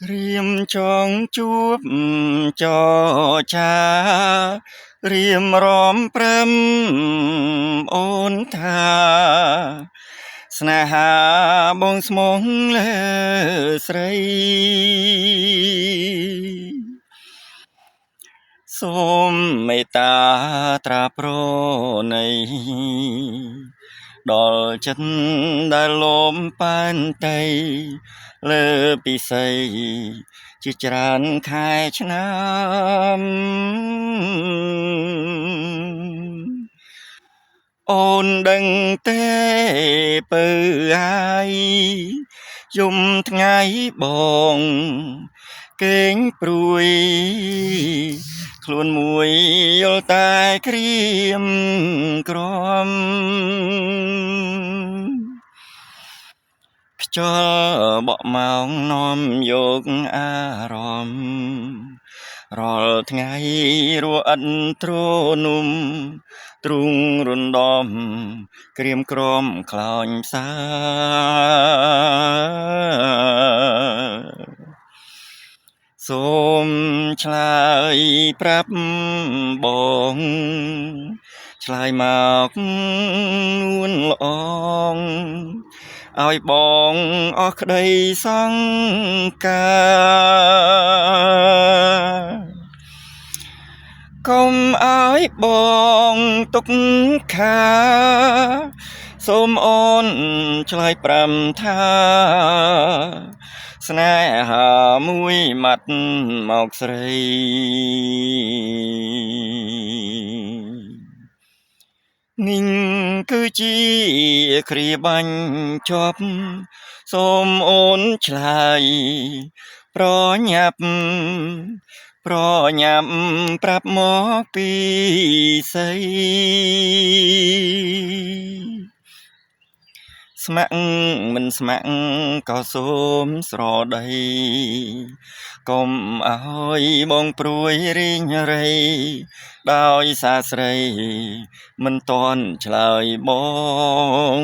រៀមចងជួបចរចារៀមរំព្រឹមអូនថាស្នេហាបងស្មងលើស្រីសូមមេត្តាត្រាប្រណីដល់ចិត្តដែលលំប៉ែនតីលើពិសីជាច្រើនខែឆ្នាំអូនដឹងទេពើអាយយំថ្ងៃបងគេងព្រួយខ្លួនមួយយល់តែក្រៀមក្រំខ្យល់បក់មកនាំយកអារម្មណ៍រាល់ថ្ងៃរអិនទ្រនុំទ្រូងរំដំក្រៀមក្រំខ្លោញផ្សាសូមឆ្លើយប្រាប់បងឆ្លើយមកនួនល្អងឲ្យបងអស់ក្តីសង្ការកុំឲ្យបងទុកខាសូមអូនឆ្លើយប្រាំថាស្នេហាមួយម៉ាត់មកស្រីនេះគឺជាគ្រាបាញ់ជាប់សូមអូនឆ្លើយប្រញាប់ប្រញាប់ប្រាប់មកពីស្អីស្ម័គ្រមិនស្ម័គ្រក៏សូមស្រដីកុំឲ្យបងព្រួយរីងរៃដោយសារស្រីមិនទាន់ឆ្លើយបង